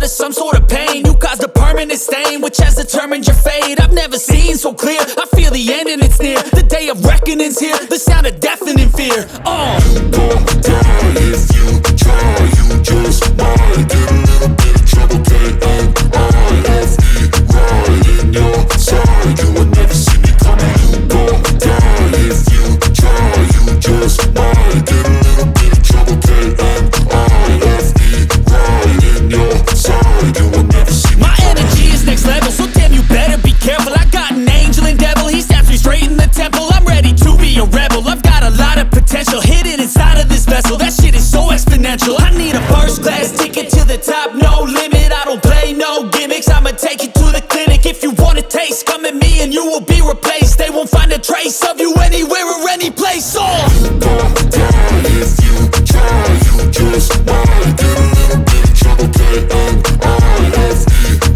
of some sort of pain. You caused a permanent stain, which has determined your fate. I've never seen so clear, I feel the end and it's near. The day of reckoning's here, the sound of deafening fear. You gon' die if you try, you just might get a little bit of trouble, K-N-I-F-E, right in your side. You would never see me coming. You gon' die if you try, you just might get a little bit of trouble, K-N-I-F-E, right in your side. You would never see me My energy is next level, so damn you better be careful. I got an angel and devil, he snaps me straight in the temple. I'm ready to be a rebel, I've got a lot of potential hidden inside of this vessel. That shit is so exponential. I need a first class ticket to the top, no limit. I don't play no gimmicks, I'ma take you to the clinic. If you want a taste, come at me and you will be replaced. They won't find a trace of you anywhere or any place. You gon' die if you try, you just might get a little bit of trouble, K-N-I-F-E,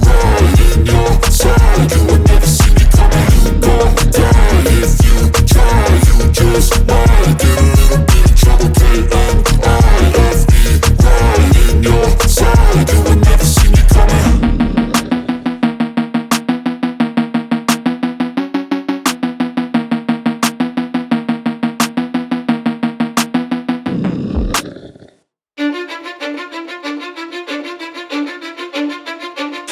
right in your side. You would never see me coming. You gon' die if you try, you just might get a little bit of trouble, K-N-I-F-E, right in your side. You would never see me coming.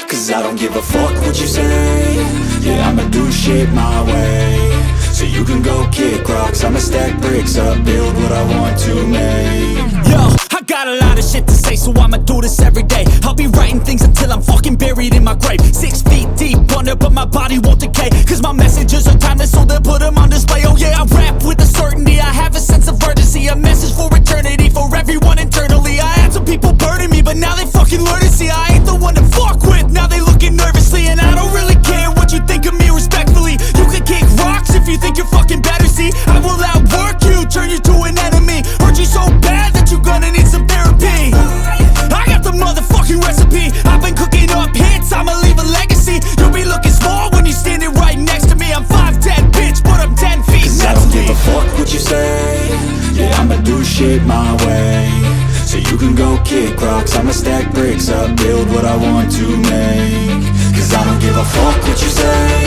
Cause I don't give a fuck what you say. Yeah, I'ma do shit my way. So you can go kick rocks, I'ma stack bricks up, build what I want to make. Yo, I got a lot of shit to say, so I'ma do this every day. I'll be writing things until I'm fucking buried in my grave. 6 feet deep under, but my body won't decay. Cause my messages are timeless, so they'll put them on display. Oh yeah, I rap with a certainty, I have a sense of urgency. A message for eternity, for everyone internally. I had some people burning me, but now they fucking learn to see I ain't the one to fuck with, now they looking nervously. And I don't really care what you think of me respectfully. You can kick rocks if you think you're fucking better, see. I will outwork you, turn you to an enemy. Hurt you so bad that you're gonna need some therapy. I got the motherfucking recipe, I've been cooking up hits, I'ma leave a legacy. You'll be looking small when you're standing right next to me. I'm 5'10", bitch, but I'm 10 feet Cause I don't give a fuck what you say. Yeah, I'ma do shit my way. So you can go kick rocks, I'ma stack bricks up, build what I want to make. Cause I don't give a fuck what you say.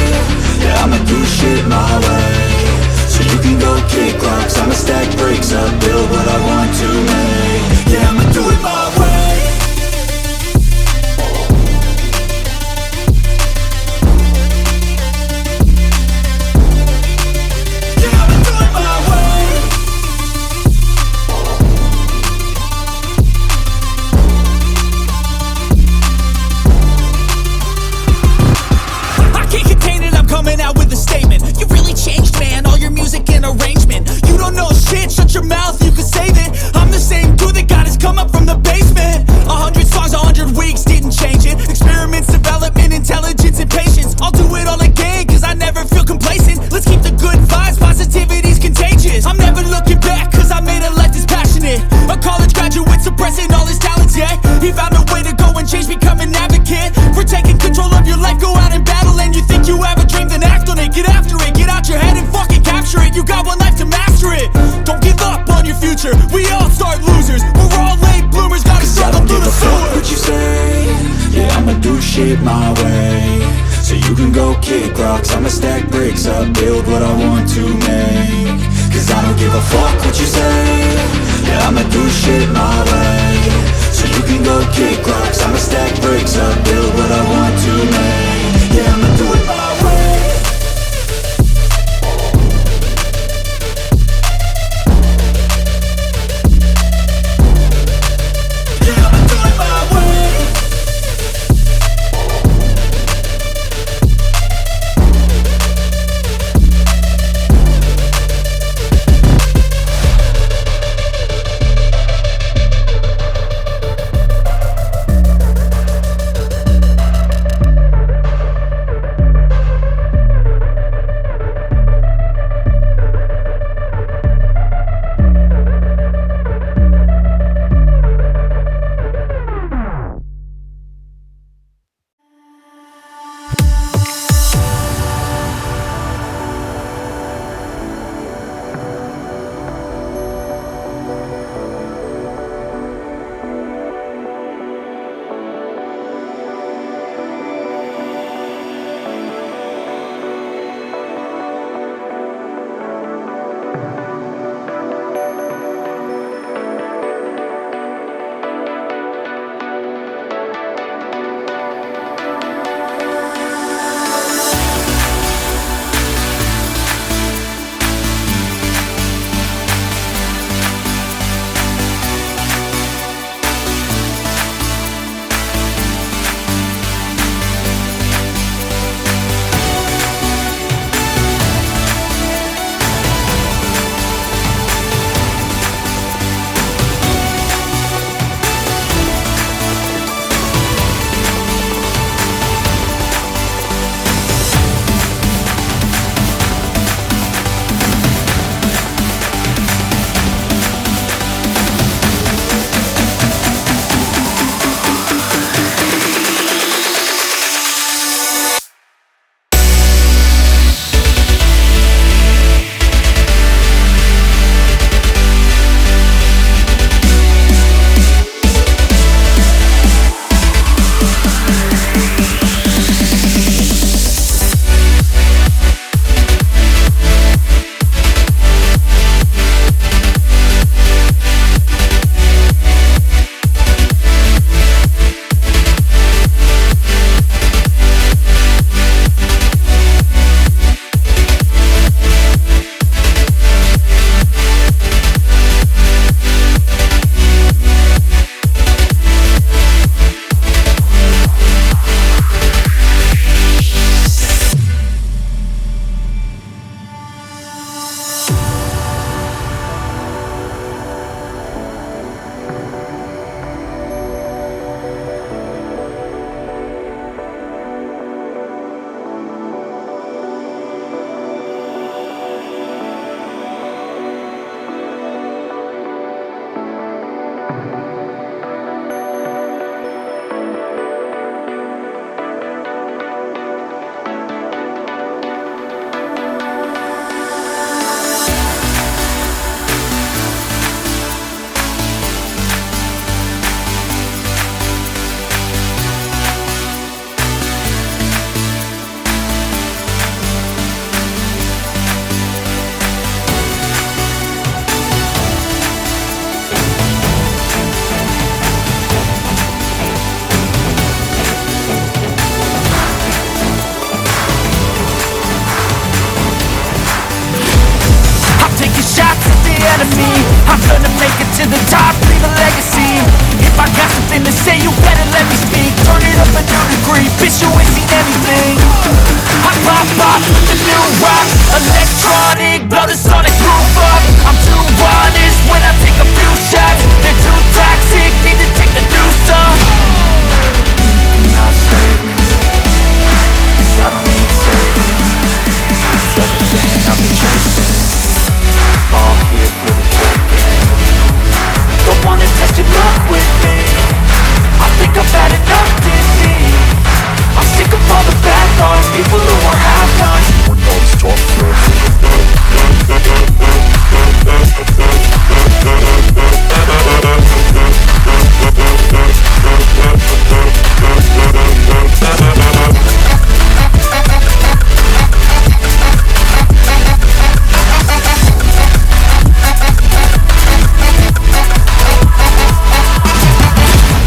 Yeah, I'ma do shit my way. So you can go kick rocks, I'ma stack bricks up, build what I want to make. Yeah, I'ma do it my way. Coming out with a statement. You really changed, man, all your music and arrangement. You don't know shit, shut your mouth, you can save it. I'm the same dude that got his come up from the basement. 100 songs, 100 weeks, didn't change it. Experiments, development, intelligence, and patience. I'll do it all again, cause I never feel complacent. Let's keep the good vibes, positivity's contagious. I'm never looking back, cause I made a life that's passionate. A college graduate suppressing all his talents, yeah. He found a way to go and change, become an advocate. For taking control of your life, go out and battle. And you think you have a dream, then act on it. Get after it, get out your head and fucking capture it. You got one life to master it. Don't give up on your future, we all start losers. We're all late bloomers, gotta struggle through the sewer. What you say? Yeah, I'ma do shit my way. So you can go kick rocks, I'ma stack bricks up, build what I want to make. Cause I don't give a fuck what you say. Yeah, I'ma do shit my way. So you can go kick rocks, I'ma stack bricks up, build what I want to make. Yeah, I'ma do it my way. Yeah, I'ma do it my way. gonna make it to the top, leave a legacy. If I got something to say, you better let me speak. Turn it up a new degree, bitch, you ain't seen anything. I pop with the new rock, electronic, blow the sonic groove up. I'm too honest when I take a few shots. They're too toxic, need to take the deuce up. Now save me, 'cause I don't need saving. It's everything I've been chasing, all here for the taking. Don't wanna test your luck with me, I think I've had enough defeat. I'm sick of all the bad thoughts, people who are half-nots. We're not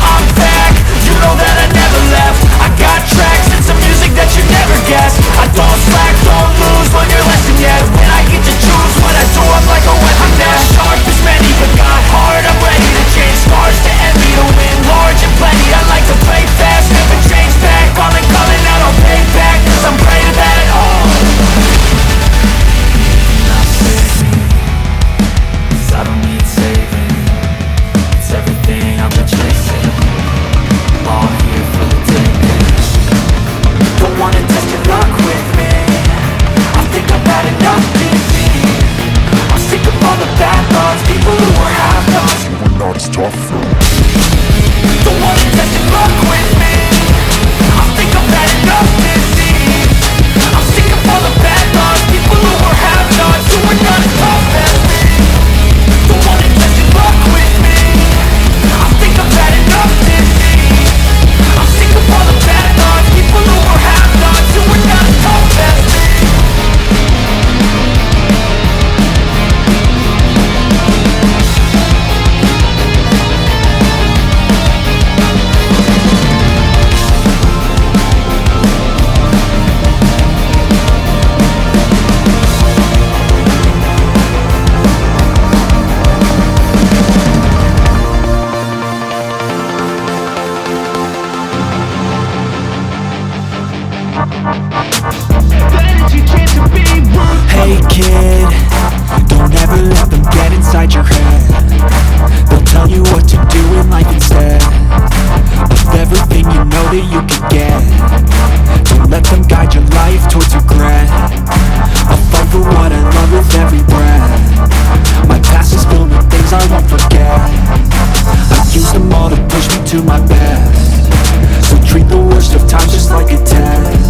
I'm back, you know that I never left. I got tracks and some music that you never guessed. I don't slack, don't lose, learn your lesson yet. When I get to choose what I do, I'm like a weapon nest. Sharp as many, but got hard, I'm ready to change scars to envy, to win large and plenty. I like to play fast, never change back. Calling out, I'll pay back, 'cause I'm great at it all. Now save me, 'cause I don't need saving. It's everything I've been chasing, all here for the taking. Don't wanna test your luck with me, I think I've had enough defeat. I'm sick of all the bad thoughts, people who are half-nots. We're not as tough though. Don't wanna test your luck with me, I think I've had enough defeat. I'm sick of all the bad thoughts, people who are half-nots, who are not as tough as me. Don't wanna test your luck with me, I think I've had enough defeat. I'm sick of all the bad thoughts, people who are half-nots, who are not as tough as me. Hey kid, don't ever let them get inside your head. They'll tell you what to do in life instead of everything you know that you could get. Don't let them guide your life towards regret. I'll fight for what I love with every breath. My past is filled with things I won't forget. I use them all to push me to my best. So treat the worst of times just like a test.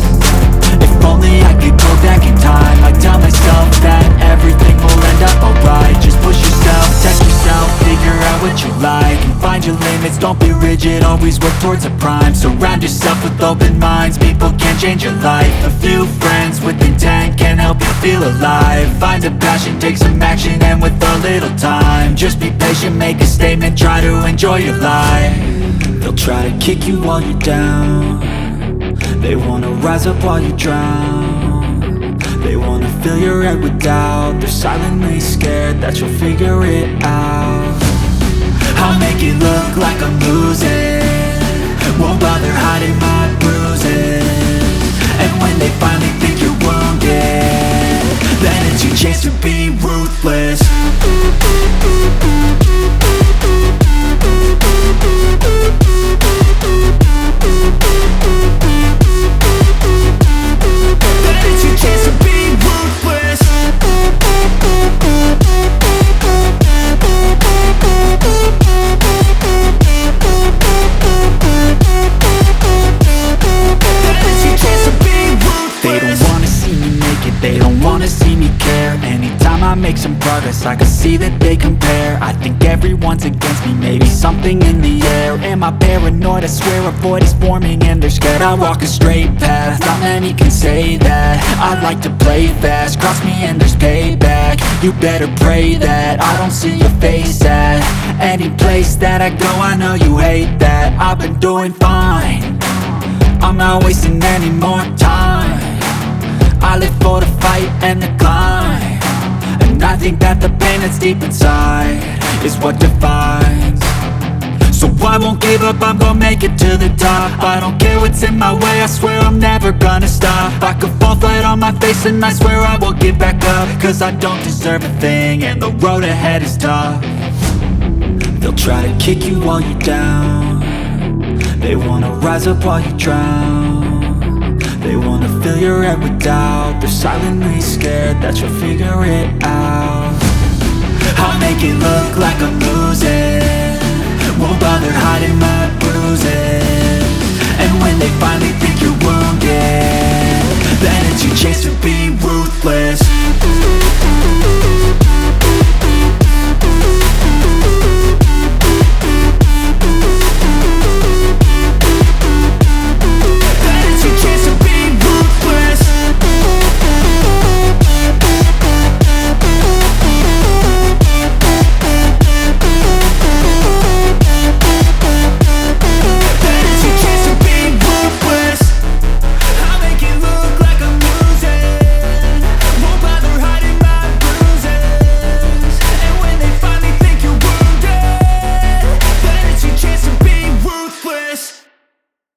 If only I could go back in time, I'd tell myself that everything will end up alright. Just push yourself, test yourself, figure out what you like, and find your limits, don't be rigid, always work towards a prime. Surround yourself with open minds, people can change your life. A few friends with intent can help you feel alive. Find a passion, take some action, and with a little time, just be patient, make a statement, try to enjoy your life. They'll try to kick you while you're down, they wanna rise up while you drown. They wanna fill your head with doubt. They're silently scared that you'll figure it out. I'll make it look like I'm losing, won't bother hiding my bruises. And when they finally think you're wounded, then it's your chance to be ruthless. It's your chance to be ruthless. It's your chance to be ruthless. They don't wanna see me make it, they don't wanna see me care. Anytime I make some progress, I can see that they compare. I think everyone's against me, maybe something in the air. Am I paranoid? I swear a void is forming and they're scared. I walk a straight path, not many can say that. I like to play fast, cross me and there's payback. You better pray that I don't see your face at any place that I go. I know you hate that. I've been doing fine, I'm not wasting any more time. I live for the fight and the climb, and And I think that the pain that's deep inside is what defines. So I won't give up, I'm gonna make it to the top. I don't care what's in my way, I swear I'm never gonna stop. I could fall flat on my face and I swear I won't give back up. Cause I don't deserve a thing and the road ahead is tough. They'll try to kick you while you're down. They wanna rise up while you drown. They wanna fill your head with doubt. They're silently scared that you'll figure it out. I'll make it look like I'm losing, won't bother hiding my bruises.